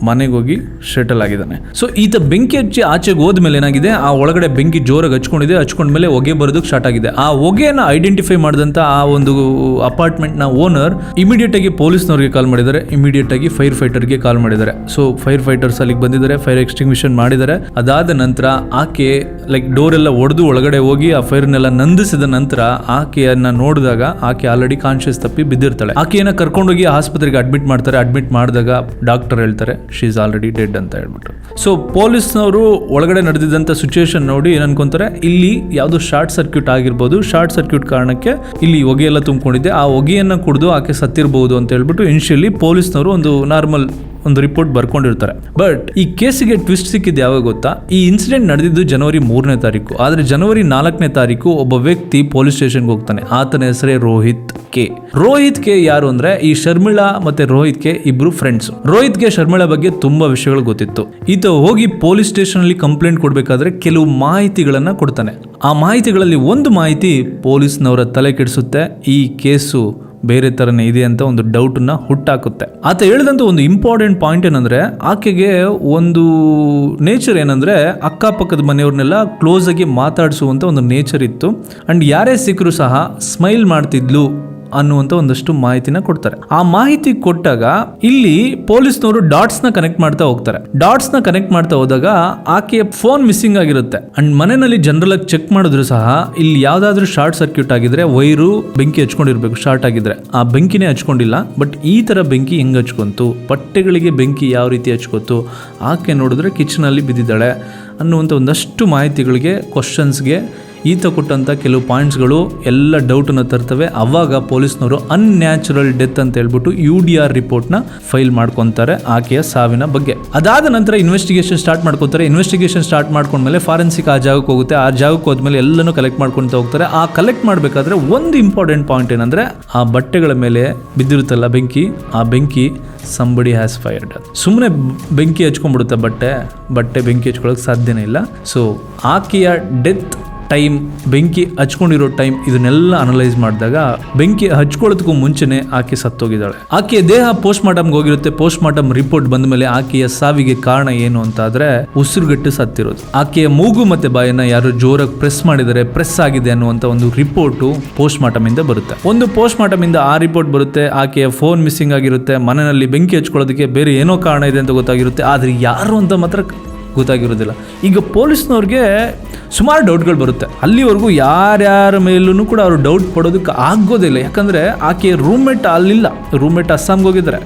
ಮನೆಗೆ ಹೋಗಿ ಸೆಟಲ್ ಆಗಿದ್ದಾನೆ. ಸೊ ಈತ ಬೆಂಕಿ ಹಚ್ಚಿ ಆಚೆಗೆ ಹೋದ್ಮೇಲೆ ಏನಾಗಿದೆ, ಆ ಒಳಗಡೆ ಬೆಂಕಿ ಜೋರಾಗಿ ಹಚ್ಕೊಂಡಿದೆ. ಹಚ್ಕೊಂಡ್ಮೇಲೆ ಹೊಗೆ ಬರೋದಕ್ಕೆ ಸ್ಟಾರ್ಟ್ ಆಗಿದೆ. ಆ ಹೊಗೆನ ಐಡೆಂಟಿಫೈ ಮಾಡಿದಂತ ಆ ಒಂದು ಅಪಾರ್ಟ್ಮೆಂಟ್ ನ ಓನರ್ ಇಮಿಡಿಯೇಟ್ ಆಗಿ ಪೊಲೀಸ್ನವ್ರಿಗೆ ಕಾಲ್ ಮಾಡಿದ್ದಾರೆ, ಇಮಿಡಿಯೇಟ್ ಆಗಿ ಫೈರ್ ಫೈಟರ್ಗೆ ಕಾಲ್ ಮಾಡಿದ್ದಾರೆ. ಸೊ ಫೈರ್ ಫೈಟರ್ಸ್ ಅಲ್ಲಿಗೆ ಬಂದಿದ್ದಾರೆ, ಫೈರ್ ಎಕ್ಸ್ಟಿಂಗ್ವಿಷನ್ ಮಾಡಿದ್ದಾರೆ. ಅದಾದ ನಂತರ ಆಕೆ ಲೈಕ್ ಡೋರ್ ಎಲ್ಲ ಒಡೆದು ಒಳಗಡೆ ಹೋಗಿ ಆ ಫೈರ್ನೆಲ್ಲ ನಂದಿಸಿದ ನಂತರ ಆಕೆಯನ್ನ ನೋಡಿದಾಗ ಆಕೆ ಆಲ್ರೆಡಿ ಕಾನ್ಶಿಯಸ್ ತಪ್ಪಿ ಬಿದ್ದಿರ್ತಾಳೆ. ಆಕೆಯನ್ನ ಕರ್ಕೊಂಡೋಗಿ ಆಸ್ಪತ್ರೆಗೆ ಅಡ್ಮಿಟ್ ಮಾಡ್ತಾರೆ. ಅಡ್ಮಿಟ್ ಮಾಡಿದಾಗ ಡಾಕ್ಟರ್ ಹೇಳ್ತಾರೆ, ಶಿ ಈಸ್ ಆಲ್ರೆಡಿ ಡೆಡ್ ಅಂತ ಹೇಳ್ಬಿಟ್ಟು. ಸೊ ಪೊಲೀಸ್ನವರು ಒಳಗಡೆ ನಡೆದಿದ್ದಂಥ ಸಿಚುವೇಶನ್ ನೋಡಿ ಏನು ಅನ್ಕೊಂತಾರೆ, ಇಲ್ಲಿ ಯಾವುದೋ ಶಾರ್ಟ್ ಸರ್ಕ್ಯೂಟ್ ಆಗಿರ್ಬೋದು, ಶಾರ್ಟ್ ಸರ್ಕ್ಯೂಟ್ ಕಾರಣಕ್ಕೆ ಇಲ್ಲಿ ಹೊಗೆ ಎಲ್ಲ ತುಂಬಿಕೊಂಡಿದ್ದೆ, ಆ ಹೊಗೆಯನ್ನು ಕುಡಿದು ಆಕೆ ಸತ್ತಿರಬಹುದು ಅಂತ ಹೇಳ್ಬಿಟ್ಟು ಇನಿಷಿಯಲಿ ಪೊಲೀಸ್ನವರು ಒಂದು ನಾರ್ಮಲ್ ಒಂದು ರಿಪೋರ್ಟ್ ಬರ್ಕೊಂಡಿರ್ತಾರೆ. ಬಟ್ ಈ ಕೇಸಿಗೆ ಟ್ವಿಸ್ಟ್ ಸಿಕ್ಕಿದ್ದು ಯಾವಾಗ ಗೊತ್ತಾ, ಈ ಇನ್ಸಿಡೆಂಟ್ ನಡೆದಿದ್ದು ಜನವರಿ 3ನೇ ತಾರೀಕು. ಆದರೆ ಜನವರಿ 4ನೇ ತಾರೀಕು ಒಬ್ಬ ವ್ಯಕ್ತಿ ಪೊಲೀಸ್ ಸ್ಟೇಷನ್ಗೆ ಹೋಗ್ತಾನೆ. ಆತನ ಹೆಸರೇ ರೋಹಿತ್ ಕೆ. ರೋಹಿತ್ ಕೆ ಯಾರು ಅಂದ್ರೆ, ಈ ಶರ್ಮಿಳಾ ಮತ್ತೆ ರೋಹಿತ್ ಕೆ ಇಬ್ರು ಫ್ರೆಂಡ್ಸ್. ರೋಹಿತ್ ಗೆ ಶರ್ಮಿಳಾ ಬಗ್ಗೆ ತುಂಬಾ ವಿಷಯಗಳು ಗೊತ್ತಿತ್ತು. ಈತ ಹೋಗಿ ಪೊಲೀಸ್ ಸ್ಟೇಷನ್ ಅಲ್ಲಿ ಕಂಪ್ಲೇಂಟ್ ಕೊಡ್ಬೇಕಾದ್ರೆ ಕೆಲವು ಮಾಹಿತಿಗಳನ್ನ ಕೊಡ್ತಾನೆ. ಆ ಮಾಹಿತಿಗಳಲ್ಲಿ ಒಂದು ಮಾಹಿತಿ ಪೊಲೀಸ್ನವರ ತಲೆ ಕೆಡಿಸುತ್ತೆ. ಈ ಕೇಸು ಬೇರೆ ಥರನೇ ಇದೆ ಅಂತ ಒಂದು ಡೌಟನ್ನ ಹುಟ್ಟಾಕುತ್ತೆ. ಆತ ಹೇಳಿದಂಥ ಒಂದು ಇಂಪಾರ್ಟೆಂಟ್ ಪಾಯಿಂಟ್ ಏನಂದರೆ, ಆಕೆಗೆ ಒಂದು ನೇಚರ್ ಏನಂದರೆ ಅಕ್ಕಪಕ್ಕದ ಮನೆಯವ್ರನ್ನೆಲ್ಲ ಕ್ಲೋಸ್ ಆಗಿ ಮಾತಾಡಿಸುವಂಥ ಒಂದು ನೇಚರ್ ಇತ್ತು. ಆ್ಯಂಡ್ ಯಾರೇ ಸಿಕ್ಕರೂ ಸಹ ಸ್ಮೈಲ್ ಮಾಡ್ತಿದ್ಲು ಅನ್ನುವಂಥ ಒಂದಷ್ಟು ಮಾಹಿತಿನ ಕೊಡ್ತಾರೆ. ಆ ಮಾಹಿತಿ ಕೊಟ್ಟಾಗ ಇಲ್ಲಿ ಪೊಲೀಸ್ನವರು ಡಾಟ್ಸ್ನ ಕನೆಕ್ಟ್ ಮಾಡ್ತಾ ಹೋಗ್ತಾರೆ. ಡಾಟ್ಸ್ನ ಕನೆಕ್ಟ್ ಮಾಡ್ತಾ ಹೋದಾಗ ಆಕೆಯ ಫೋನ್ ಮಿಸ್ಸಿಂಗ್ ಆಗಿರುತ್ತೆ. ಅಂಡ್ ಮನೆಯಲ್ಲಿ ಜನರಲ್ ಆಗಿ ಚೆಕ್ ಮಾಡಿದ್ರು ಸಹ ಇಲ್ಲಿ ಯಾವ್ದಾದ್ರು ಶಾರ್ಟ್ ಸರ್ಕ್ಯೂಟ್ ಆಗಿದ್ರೆ ವೈರು ಬೆಂಕಿ ಹಚ್ಕೊಂಡಿರ್ಬೇಕು. ಶಾರ್ಟ್ ಆಗಿದ್ರೆ ಆ ಬೆಂಕಿನೇ ಹಚ್ಕೊಂಡಿಲ್ಲ. ಬಟ್ ಈ ತರ ಬೆಂಕಿ ಹೆಂಗ್ ಹಚ್ಕೊಂತು, ಬಟ್ಟೆಗಳಿಗೆ ಬೆಂಕಿ ಯಾವ ರೀತಿ ಹಚ್ಕೊತು, ಆಕೆ ನೋಡಿದ್ರೆ ಕಿಚನ್ ಅಲ್ಲಿ ಬಿದ್ದಿದ್ದಾಳೆ ಅನ್ನುವಂಥ ಒಂದಷ್ಟು ಮಾಹಿತಿಗಳಿಗೆ, ಕ್ವಶನ್ಸ್ಗೆ ಈತ ಕೊಟ್ಟಂಥ ಕೆಲವು ಪಾಯಿಂಟ್ಸ್ಗಳು ಎಲ್ಲ ಡೌಟನ್ನು ತರ್ತವೆ. ಅವಾಗ ಪೊಲೀಸ್ನವರು ಅನ್ಯಾಚುರಲ್ ಡೆತ್ ಅಂತ ಹೇಳ್ಬಿಟ್ಟು UDR ರಿಪೋರ್ಟ್ನ ಫೈಲ್ ಮಾಡ್ಕೊತಾರೆ ಆಕೆಯ ಸಾವಿನ ಬಗ್ಗೆ. ಅದಾದ ನಂತರ ಇನ್ವೆಸ್ಟಿಗೇಷನ್ ಸ್ಟಾರ್ಟ್ ಮಾಡ್ಕೊತಾರೆ. ಇನ್ವೆಸ್ಟಿಗೇಷನ್ ಸ್ಟಾರ್ಟ್ ಮಾಡ್ಕೊಂಡ್ಮೇಲೆ ಫಾರೆನ್ಸಿಕ್ ಆ ಜಾಗಕ್ಕೆ ಹೋಗುತ್ತೆ. ಆ ಜಾಗಕ್ಕೆ ಹೋದ್ಮೇಲೆ ಎಲ್ಲನೂ ಕಲೆಕ್ಟ್ ಮಾಡ್ಕೊಳ್ತಾ ಹೋಗ್ತಾರೆ. ಆ ಕಲೆಕ್ಟ್ ಮಾಡಬೇಕಾದ್ರೆ ಒಂದು ಇಂಪಾರ್ಟೆಂಟ್ ಪಾಯಿಂಟ್ ಏನಂದ್ರೆ, ಆ ಬಟ್ಟೆಗಳ ಮೇಲೆ ಬಿದ್ದಿರುತ್ತಲ್ಲ ಬೆಂಕಿ, ಆ ಬೆಂಕಿ ಸಂಬಡಿ ಹ್ಯಾಸ್ ಫೈರ್ಡ್. ಸುಮ್ಮನೆ ಬೆಂಕಿ ಹಚ್ಕೊಂಡ್ಬಿಡುತ್ತೆ ಬಟ್ಟೆ ಬೆಂಕಿ ಹಚ್ಕೊಳ್ಳೋಕೆ ಸಾಧ್ಯನೇ ಇಲ್ಲ. ಸೊ ಆಕೆಯ ಡೆತ್ ಟೈಮ್, ಬೆಂಕಿ ಹಚ್ಕೊಂಡಿರೋ ಟೈಮ್, ಇದನ್ನೆಲ್ಲ ಅನಲೈಸ್ ಮಾಡಿದಾಗ ಬೆಂಕಿ ಹಚ್ಕೊಳ್ಳೋದಕ್ಕೂ ಮುಂಚೆನೆ ಆಕೆ ಸತ್ತೋಗಿದ್ದಾಳೆ. ಆಕೆಯ ದೇಹ ಪೋಸ್ಟ್ ಮಾರ್ಟಮ್ಗೆ ಹೋಗಿರುತ್ತೆ. ಪೋಸ್ಟ್ ಮಾರ್ಟಮ್ ರಿಪೋರ್ಟ್ ಬಂದ ಮೇಲೆ ಆಕೆಯ ಸಾವಿಗೆ ಕಾರಣ ಏನು ಅಂತ ಆದ್ರೆ ಉಸಿರುಗಟ್ಟು ಸತ್ತಿರೋದು. ಆಕೆಯ ಮೂಗು ಮತ್ತೆ ಬಾಯನ್ನ ಯಾರು ಜೋರಾಗಿ ಪ್ರೆಸ್ ಮಾಡಿದರೆ ಪ್ರೆಸ್ ಆಗಿದೆ ಅನ್ನುವಂತ ಒಂದು ರಿಪೋರ್ಟ್ ಪೋಸ್ಟ್ ಮಾರ್ಟಮ್ ಇಂದ ಬರುತ್ತೆ. ಒಂದು ಪೋಸ್ಟ್ ಮಾರ್ಟಮ್ ಇಂದ ಆ ರಿಪೋರ್ಟ್ ಬರುತ್ತೆ. ಆಕೆಯ ಫೋನ್ ಮಿಸ್ಸಿಂಗ್ ಆಗಿರುತ್ತೆ. ಮನೆಯಲ್ಲಿ ಬೆಂಕಿ ಹಚ್ಕೊಳ್ಳೋದಕ್ಕೆ ಬೇರೆ ಏನೋ ಕಾರಣ ಇದೆ ಅಂತ ಗೊತ್ತಾಗಿರುತ್ತೆ. ಆದ್ರೆ ಯಾರು ಅಂತ ಮಾತ್ರ ಗೊತ್ತಾಗಿರೋದಿಲ್ಲ. ಈಗ ಪೊಲೀಸ್ನವ್ರಿಗೆ ಸುಮಾರು ಡೌಟ್ಗಳು ಬರುತ್ತೆ. ಅಲ್ಲಿವರೆಗೂ ಯಾರ್ಯಾರ ಮೇಲೂ ಕೂಡ ಅವರು ಡೌಟ್ ಪಡೋದಕ್ಕೆ ಆಗೋದಿಲ್ಲ. ಯಾಕಂದರೆ ಆಕೆ ರೂಮ್ಮೇಟ್ ಅಲ್ಲಿಲ್ಲ, ರೂಮ್ಮೇಟ್ ಅಸ್ಸಾಂಗೆ ಹೋಗಿದ್ದಾರೆ,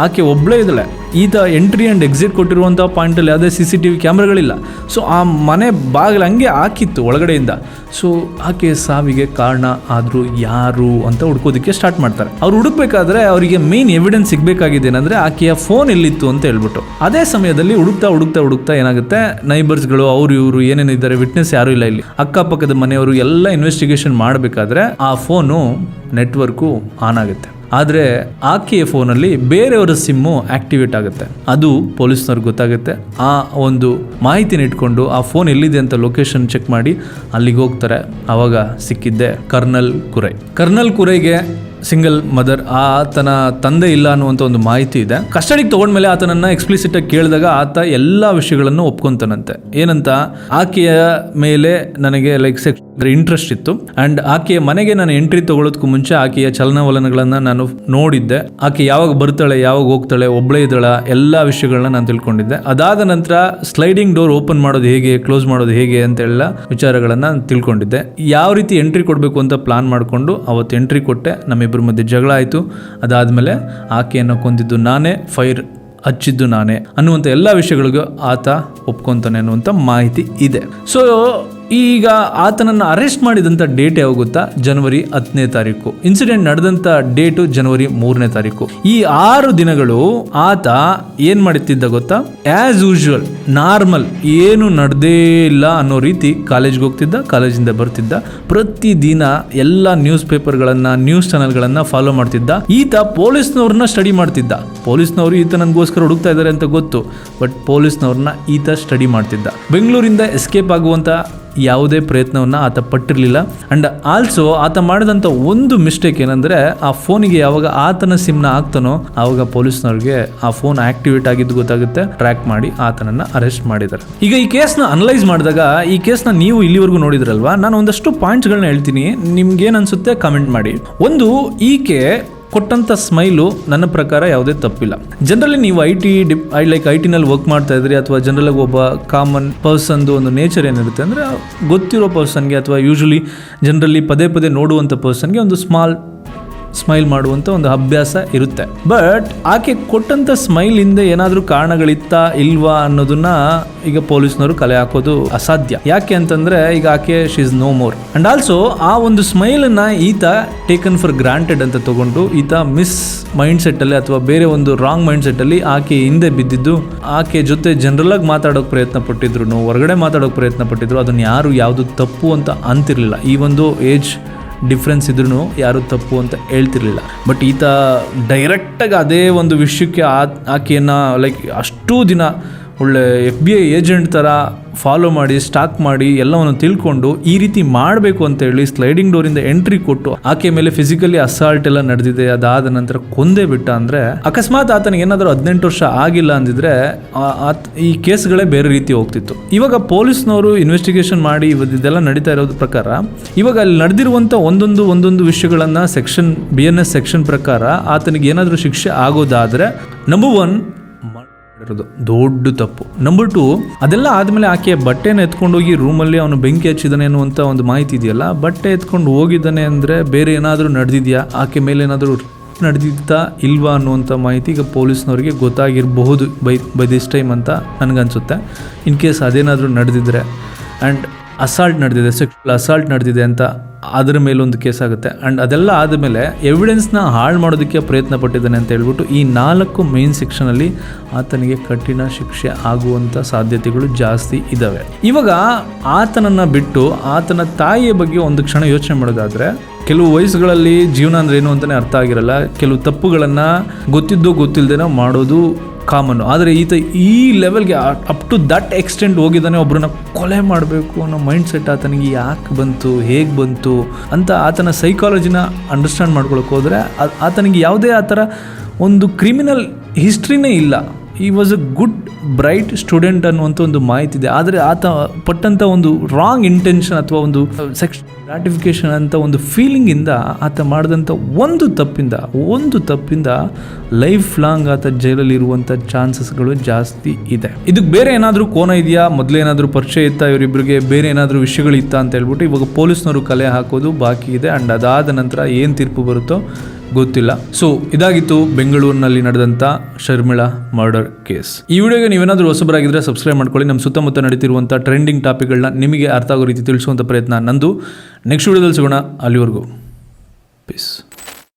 ಆಕೆ ಒಬ್ಬಳೇ ಇದ್ದಾಳೆ. ಈತ ಎಂಟ್ರಿ ಆ್ಯಂಡ್ ಎಕ್ಸಿಟ್ ಕೊಟ್ಟಿರುವಂಥ ಪಾಯಿಂಟಲ್ಲಿ ಯಾವುದೇ CCTV ಕ್ಯಾಮ್ರಾಗಳಿಲ್ಲ. ಸೊ ಆ ಮನೆ ಬಾಗಿಲು ಹಂಗೆ ಹಾಕಿತ್ತು ಒಳಗಡೆಯಿಂದ. ಸೊ ಆಕೆ ಸಾವಿಗೆ ಕಾರಣ ಆದರೂ ಯಾರು ಅಂತ ಹುಡ್ಕೋದಕ್ಕೆ ಸ್ಟಾರ್ಟ್ ಮಾಡ್ತಾರೆ. ಅವ್ರು ಹುಡುಕ್ಬೇಕಾದ್ರೆ ಅವರಿಗೆ ಮೇನ್ ಎವಿಡೆನ್ಸ್ ಸಿಗಬೇಕಾಗಿದೆ ಏನಂದರೆ ಆಕೆಯ ಫೋನ್ ಎಲ್ಲಿತ್ತು ಅಂತ ಹೇಳ್ಬಿಟ್ಟು. ಅದೇ ಸಮಯದಲ್ಲಿ ಹುಡುಕ್ತಾ ಏನಾಗುತ್ತೆ, ನೈಬರ್ಸ್ಗಳು ಅವರು ಇವರು ಏನೇನಿದ್ದಾರೆ, ವಿಟ್ನೆಸ್ ಯಾರು ಇಲ್ಲ ಇಲ್ಲಿ. ಅಕ್ಕಪಕ್ಕದ ಮನೆಯವರು ಎಲ್ಲ ಇನ್ವೆಸ್ಟಿಗೇಷನ್ ಮಾಡಬೇಕಾದ್ರೆ ಆ ಫೋನು ನೆಟ್ವರ್ಕು ಆನ್ ಆಗುತ್ತೆ. ಆದರೆ ಆಕೆಯ ಫೋನಲ್ಲಿ ಬೇರೆಯವರ ಸಿಮ್ಮು ಆಕ್ಟಿವೇಟ್ ಆಗುತ್ತೆ. ಅದು ಪೊಲೀಸ್ನವ್ರಿಗೆ ಗೊತ್ತಾಗುತ್ತೆ. ಆ ಒಂದು ಮಾಹಿತಿನ ಇಟ್ಕೊಂಡು ಆ ಫೋನ್ ಎಲ್ಲಿದೆ ಅಂತ ಲೊಕೇಶನ್ ಚೆಕ್ ಮಾಡಿ ಅಲ್ಲಿಗೆ ಹೋಗ್ತಾರೆ. ಆವಾಗ ಸಿಕ್ಕಿದ್ದೆ ಕರ್ನಲ್ ಕುರೈಗೆ ಸಿಂಗಲ್ ಮದರ್, ಆತನ ತಂದೆ ಇಲ್ಲ ಅನ್ನುವಂಥ ಒಂದು ಮಾಹಿತಿ ಇದೆ. ಕಸ್ಟಡಿಗೆ ತಗೊಂಡ್ಮೇಲೆ ಆತನನ್ನ ಎಕ್ಸ್ಪ್ಲಿಸಿಟ್ ಆಗಿ ಕೇಳಿದಾಗ ಆತ ಎಲ್ಲ ವಿಷಯಗಳನ್ನು ಒಪ್ಕೊಂತಾನಂತೆ. ಏನಂತ, ಆಕೆಯ ಮೇಲೆ ನನಗೆ ಸೆಕ್ಸ್ ಇಂಟ್ರೆಸ್ಟ್ ಇತ್ತು ಅಂಡ್ ಆಕೆಯ ಮನೆಗೆ ನಾನು ಎಂಟ್ರಿ ತಗೊಳ್ಳೋದಕ್ಕೂ ಮುಂಚೆ ಆಕೆಯ ಚಲನವಲನಗಳನ್ನ ನಾನು ನೋಡಿದ್ದೆ. ಆಕೆ ಯಾವಾಗ ಬರ್ತಾಳೆ, ಯಾವಾಗ ಹೋಗ್ತಾಳೆ, ಒಬ್ಬಳೇ ಇದ್ದಾಳ, ಎಲ್ಲ ವಿಷಯಗಳನ್ನ ನಾನು ತಿಳ್ಕೊಂಡಿದ್ದೆ. ಅದಾದ ನಂತರ ಸ್ಲೈಡಿಂಗ್ ಡೋರ್ ಓಪನ್ ಮಾಡೋದು ಹೇಗೆ, ಕ್ಲೋಸ್ ಮಾಡೋದು ಹೇಗೆ ಅಂತ ಎಲ್ಲ ವಿಚಾರಗಳನ್ನ ತಿಳ್ಕೊಂಡಿದ್ದೆ. ಯಾವ ರೀತಿ ಎಂಟ್ರಿ ಕೊಡಬೇಕು ಅಂತ ಪ್ಲಾನ್ ಮಾಡಿಕೊಂಡು ಅವತ್ತು ಎಂಟ್ರಿ ಕೊಟ್ಟೆ. ನಮ್ಮಿಬ್ಬರ ಮಧ್ಯೆ ಜಗಳ ಆಯಿತು. ಅದಾದಮೇಲೆ ಆಕೆಯನ್ನು ಕೊಂದಿದ್ದು ನಾನೇ, ಫೈರ್ ಹಚ್ಚಿದ್ದು ನಾನೇ ಅನ್ನುವಂಥ ಎಲ್ಲ ವಿಷಯಗಳಿಗೂ ಆತ ಒಪ್ಕೊತಾನೆ ಅನ್ನುವಂಥ ಮಾಹಿತಿ ಇದೆ. ಸೊ ಈಗ ಆತನನ್ನು ಅರೆಸ್ಟ್ ಮಾಡಿದಂಥ ಡೇಟ್ ಯಾವಾಗ ಗೊತ್ತಾ? ಜನವರಿ 10ನೇ ತಾರೀಕು. ಇನ್ಸಿಡೆಂಟ್ ನಡೆದಂಥ ಡೇಟು ಜನವರಿ 3ನೇ ತಾರೀಕು. ಈ 6 ದಿನಗಳು ಆತ ಏನು ಮಾಡುತ್ತಿದ್ದ ಗೊತ್ತಾ? ಆ್ಯಸ್ ಯೂಶುವಲ್ ನಾರ್ಮಲ್, ಏನು ನಡೆದೇ ಇಲ್ಲ ಅನ್ನೋ ರೀತಿ ಕಾಲೇಜ್ಗೆ ಹೋಗ್ತಿದ್ದ, ಕಾಲೇಜಿಂದ ಬರ್ತಿದ್ದ, ಪ್ರತಿದಿನ ಎಲ್ಲ ನ್ಯೂಸ್ ಪೇಪರ್ಗಳನ್ನು, ನ್ಯೂಸ್ ಚಾನಲ್ಗಳನ್ನು ಫಾಲೋ ಮಾಡ್ತಿದ್ದ. ಈತ ಪೊಲೀಸ್ನವ್ರನ್ನ ಸ್ಟಡಿ ಮಾಡ್ತಿದ್ದ. ಪೊಲೀಸ್ನವರು ಈತ ನನಗೋಸ್ಕರ ಹುಡುಕ್ತಾ ಇದ್ದಾರೆ ಅಂತ ಗೊತ್ತು, ಬಟ್ ಪೊಲೀಸ್ನವ್ರನ್ನ ಈತ ಸ್ಟಡಿ ಮಾಡ್ತಿದ್ದ. ಬೆಂಗಳೂರಿಂದ ಎಸ್ಕೇಪ್ ಆಗುವಂಥ ಯಾವುದೇ ಪ್ರಯತ್ನವನ್ನು ಆತ ಪಟ್ಟಿರಲಿಲ್ಲ. ಆ್ಯಂಡ್ ಆಲ್ಸೋ ಆತ ಮಾಡಿದಂಥ ಒಂದು ಮಿಸ್ಟೇಕ್ ಏನಂದರೆ, ಆ ಫೋನಿಗೆ ಯಾವಾಗ ಆತನ ಸಿಮ್ನ ಹಾಕ್ತಾನೋ ಆವಾಗ ಪೊಲೀಸ್ನವ್ರಿಗೆ ಆ ಫೋನ್ ಆಕ್ಟಿವೇಟ್ ಆಗಿದ್ದು ಗೊತ್ತಾಗುತ್ತೆ. ಟ್ರ್ಯಾಕ್ ಮಾಡಿ ಆತನನ್ನು ಅರೆಸ್ಟ್ ಮಾಡಿದ್ದಾರೆ. ಈಗ ಈ ಕೇಸ್ನ ಅನಲೈಸ್ ಮಾಡಿದಾಗ, ಈ ಕೇಸ್ನ ನೀವು ಇಲ್ಲಿವರೆಗೂ ನೋಡಿದ್ರಲ್ವಾ, ನಾನು ಒಂದಷ್ಟು ಪಾಯಿಂಟ್ಸ್ಗಳನ್ನ ಹೇಳ್ತೀನಿ, ನಿಮ್ಗೇನು ಅನಿಸುತ್ತೆ ಕಮೆಂಟ್ ಮಾಡಿ. ಒಂದು, ಈಕೆ ಕೊಟ್ಟಂಥ ಸ್ಮೈಲು ನನ್ನ ಪ್ರಕಾರ ಯಾವುದೇ ತಪ್ಪಿಲ್ಲ. ಜನರಲಿ ನೀವು ಐ ಟಿನಲ್ಲಿ ವರ್ಕ್ ಮಾಡ್ತಾ ಇದ್ರಿ, ಅಥವಾ ಜನರಲಾಗಿ ಒಬ್ಬ ಕಾಮನ್ ಪರ್ಸನ್ದು ಒಂದು ನೇಚರ್ ಏನಿರುತ್ತೆ ಅಂದರೆ, ಗೊತ್ತಿರೋ ಪರ್ಸನ್ಗೆ ಅಥವಾ ಯೂಶಲಿ ಜನರಲಿ ಪದೇ ಪದೇ ನೋಡುವಂಥ ಪರ್ಸನ್ಗೆ ಒಂದು ಸ್ಮಾಲ್ ಸ್ಮೈಲ್ ಮಾಡುವಂಥ ಒಂದು ಅಭ್ಯಾಸ ಇರುತ್ತೆ. ಬಟ್ ಆಕೆ ಕೊಟ್ಟಂಥ ಸ್ಮೈಲ್ ಹಿಂದೆ ಏನಾದರೂ ಕಾರಣಗಳಿತ್ತಾ ಇಲ್ವಾ ಅನ್ನೋದನ್ನ ಈಗ ಪೊಲೀಸ್ನವರು ಕಲೆ ಹಾಕೋದು ಅಸಾಧ್ಯ. ಯಾಕೆ ಅಂತಂದ್ರೆ ಈಗ ಆಕೆ she is no more. And also ಆ ಒಂದು ಸ್ಮೈಲನ್ನ ಈತ ಟೇಕನ್ ಫಾರ್ ಗ್ರಾಂಟೆಡ್ ಅಂತ ತಗೊಂಡು ಈತ ಮಿಸ್ ಮೈಂಡ್ ಸೆಟ್ ಅಲ್ಲಿ ಅಥವಾ ಬೇರೆ ಒಂದು ರಾಂಗ್ ಮೈಂಡ್ ಸೆಟ್ ಅಲ್ಲಿ ಆಕೆ ಹಿಂದೆ ಬಿದ್ದಿದ್ದು, ಆಕೆ ಜೊತೆ ಜನರಲ್ ಆಗಿ ಮಾತಾಡೋಕೆ ಪ್ರಯತ್ನ ಪಟ್ಟಿದ್ರು, ಹೊರಗಡೆ ಮಾತಾಡೋಕೆ ಪ್ರಯತ್ನ ಪಟ್ಟಿದ್ರು, ಅದನ್ನ ಯಾರು ಯಾವುದು ತಪ್ಪು ಅಂತ ಅಂತಿರ್ಲಿಲ್ಲ. ಈ ಒಂದು ಏಜ್ ಡಿಫ್ರೆನ್ಸ್ ಇದ್ರೂ ಯಾರು ತಪ್ಪು ಅಂತ ಹೇಳ್ತಿರ್ಲಿಲ್ಲ. ಬಟ್ ಈತ ಡೈರೆಕ್ಟಾಗಿ ಅದೇ ಒಂದು ವಿಷಯಕ್ಕೆ ಆಕೆಯನ್ನು ಲೈಕ್ ಅಷ್ಟೂ ದಿನ ಒಳ್ಳೆ FBI ಏಜೆಂಟ್ ಥರ ಫಾಲೋ ಮಾಡಿ ಸ್ಟಾಕ್ ಮಾಡಿ ಎಲ್ಲವನ್ನು ತಿಳ್ಕೊಂಡು ಈ ರೀತಿ ಮಾಡಬೇಕು ಅಂತ ಹೇಳಿ ಸ್ಲೈಡಿಂಗ್ ಡೋರಿಂದ ಎಂಟ್ರಿ ಕೊಟ್ಟು ಆಕೆ ಮೇಲೆ ಫಿಸಿಕಲಿ ಅಸಾಲ್ಟ್ ಎಲ್ಲ ನಡೆದಿದೆ. ಅದಾದ ನಂತರ ಕೊಂದೇ ಬಿಟ್ಟ ಅಂದರೆ ಅಕಸ್ಮಾತ್ ಆತನಿಗೆ ಏನಾದರೂ 18 ವರ್ಷ ಆಗಿಲ್ಲ ಅಂದಿದ್ರೆ ಈ ಕೇಸ್ಗಳೇ ಬೇರೆ ರೀತಿ ಹೋಗ್ತಿತ್ತು. ಇವಾಗ ಪೊಲೀಸ್ನವರು ಇನ್ವೆಸ್ಟಿಗೇಷನ್ ಮಾಡಿ ಇದೆಲ್ಲ ನಡೀತಾ ಇರೋದ್ರ ಪ್ರಕಾರ ಇವಾಗ ಅಲ್ಲಿ ನಡೆದಿರುವಂಥ ಒಂದೊಂದು ವಿಷಯಗಳನ್ನು ಸೆಕ್ಷನ್ BNS ಸೆಕ್ಷನ್ ಪ್ರಕಾರ ಆತನಿಗೆ ಏನಾದರೂ ಶಿಕ್ಷೆ ಆಗೋದಾದರೆ ನಂಬರ್ 1 ಇರೋದು ದೊಡ್ಡ ತಪ್ಪು. ನಂಬರ್ 2 ಅದೆಲ್ಲ ಆದಮೇಲೆ ಆಕೆ ಬಟ್ಟೆನ ಎತ್ಕೊಂಡು ಹೋಗಿ ರೂಮಲ್ಲಿ ಅವನು ಬೆಂಕಿ ಹಚ್ಚಿದ್ದಾನೆ ಅನ್ನುವಂಥ ಒಂದು ಮಾಹಿತಿ ಇದೆಯಲ್ಲ, ಬಟ್ಟೆ ಎತ್ಕೊಂಡು ಹೋಗಿದ್ದಾನೆ ಅಂದರೆ ಬೇರೆ ಏನಾದರೂ ನಡೆದಿದೆಯಾ, ಆಕೆ ಮೇಲೆ ಏನಾದರೂ ನಡೆದಿತ್ತಾ ಇಲ್ವಾ ಅನ್ನುವಂಥ ಮಾಹಿತಿ ಈಗ ಪೊಲೀಸ್ನವರಿಗೆ ಗೊತ್ತಾಗಿರಬಹುದು ಬೈ ದಿಸ್ ಟೈಮ್ ಅಂತ ನನಗನ್ಸುತ್ತೆ. ಇನ್ ಕೇಸ್ ಅದೇನಾದರೂ ನಡೆದಿದ್ರೆ ಆ್ಯಂಡ್ ಅಸಾಲ್ಟ್ ನಡೆದಿದೆ, ಸೆಕ್ಷುವಲ್ ಅಸಾಲ್ಟ್ ನಡೆದಿದೆ ಅಂತ ಅದರ ಮೇಲೊಂದು ಕೇಸ್ ಆಗುತ್ತೆ. ಆ್ಯಂಡ್ ಅದೆಲ್ಲ ಆದಮೇಲೆ ಎವಿಡೆನ್ಸ್ನ ಹಾಳು ಮಾಡೋದಕ್ಕೆ ಪ್ರಯತ್ನ ಪಟ್ಟಿದ್ದಾನೆ ಅಂತ ಹೇಳ್ಬಿಟ್ಟು ಈ 4 ಮೇನ್ ಸೆಕ್ಷನಲ್ಲಿ ಆತನಿಗೆ ಕಠಿಣ ಶಿಕ್ಷೆ ಆಗುವಂಥ ಸಾಧ್ಯತೆಗಳು ಜಾಸ್ತಿ ಇದ್ದಾವೆ. ಇವಾಗ ಆತನನ್ನು ಬಿಟ್ಟು ಆತನ ತಾಯಿಯ ಬಗ್ಗೆ ಒಂದು ಕ್ಷಣ ಯೋಚನೆ ಮಾಡೋದಾದರೆ, ಕೆಲವು ವಯಸ್ಸುಗಳಲ್ಲಿ ಜೀವನ ಅಂದ್ರೆ ಏನು ಅಂತಲೇ ಅರ್ಥ ಆಗಿರಲ್ಲ, ಕೆಲವು ತಪ್ಪುಗಳನ್ನು ಗೊತ್ತಿದ್ದೋ ಗೊತ್ತಿಲ್ಲದೇನೋ ಮಾಡೋದು ಕಾಮನ್ನು. ಆದರೆ ಈತ ಈ ಲೆವೆಲ್ಗೆ ಅಪ್ ಟು ದಟ್ ಎಕ್ಸ್ಟೆಂಟ್ ಹೋಗಿದ್ದಾನೆ. ಒಬ್ಬರನ್ನ ಕೊಲೆ ಮಾಡಬೇಕು ಅನ್ನೋ ಮೈಂಡ್ ಸೆಟ್ ಆತನಿಗೆ ಯಾಕೆ ಬಂತು, ಹೇಗೆ ಬಂತು ಅಂತ ಆತನ ಸೈಕಾಲಜಿನ ಅಂಡರ್ಸ್ಟ್ಯಾಂಡ್ ಮಾಡ್ಕೊಳಕ್ಕೆ ಹೋದರೆ ಆತನಿಗೆ ಯಾವುದೇ ಆ ಥರ ಒಂದು ಕ್ರಿಮಿನಲ್ ಹಿಸ್ಟ್ರಿನೇ ಇಲ್ಲ. ಈ was a good bright student ಅನ್ನುವಂಥ ಒಂದು ಮಾಹಿತಿ ಇದೆ. ಆದರೆ ಆತ ಪಟ್ಟಂಥ ಒಂದು ರಾಂಗ್ ಇಂಟೆನ್ಷನ್ ಅಥವಾ ಒಂದು ಸೆಕ್ಷನ್ ಗ್ರಾಟಿಫಿಕೇಷನ್ ಅಂತ ಒಂದು ಫೀಲಿಂಗಿಂದ ಆತ ಮಾಡಿದಂಥ ಒಂದು ತಪ್ಪಿಂದ ಲೈಫ್ ಲಾಂಗ್ ಆತ ಜೈಲಲ್ಲಿ ಇರುವಂಥ ಚಾನ್ಸಸ್ಗಳು ಜಾಸ್ತಿ ಇದೆ. ಇದಕ್ಕೆ ಬೇರೆ ಏನಾದರೂ ಕೋನ ಇದೆಯಾ, ಮೊದಲೇನಾದರೂ ಪರಿಚಯ ಇತ್ತಾ ಇವರಿಬ್ಬರಿಗೆ, ಬೇರೆ ಏನಾದರೂ ವಿಷಯಗಳು ಇತ್ತಾ ಅಂತ ಹೇಳ್ಬಿಟ್ಟು ಇವಾಗ ಪೊಲೀಸ್ನವರು ಕಲೆ ಹಾಕೋದು ಬಾಕಿ ಇದೆ. ಆ್ಯಂಡ್ ಅದಾದ ನಂತರ ಏನು ತೀರ್ಪು ಬರುತ್ತೋ ಗೊತ್ತಿಲ್ಲ. ಸೊ ಇದಾಗಿತ್ತು ಬೆಂಗಳೂರಿನಲ್ಲಿ ನಡೆದಂಥ ಶರ್ಮಿಳಾ ಮರ್ಡರ್ ಕೇಸ್. ಈ ವಿಡಿಯೋಗೆ ನೀವೇನಾದರೂ ಹೊಸಬರಾಗಿದ್ದರೆ ಸಬ್ಸ್ಕ್ರೈಬ್ ಮಾಡ್ಕೊಳ್ಳಿ. ನಮ್ಮ ಸುತ್ತಮುತ್ತ ನಡೀತಿರುವಂಥ ಟ್ರೆಂಡಿಂಗ್ ಟಾಪಿಕ್ಗಳನ್ನ ನಿಮಗೆ ಅರ್ಥ ಆಗೋ ರೀತಿ ತಿಳಿಸುವಂಥ ಪ್ರಯತ್ನ ನಂದು. ನೆಕ್ಸ್ಟ್ ವಿಡಿಯೋದಲ್ಲಿ ಸಿಗೋಣ. ಅಲ್ಲಿವರೆಗೂ ಪೀಸ್.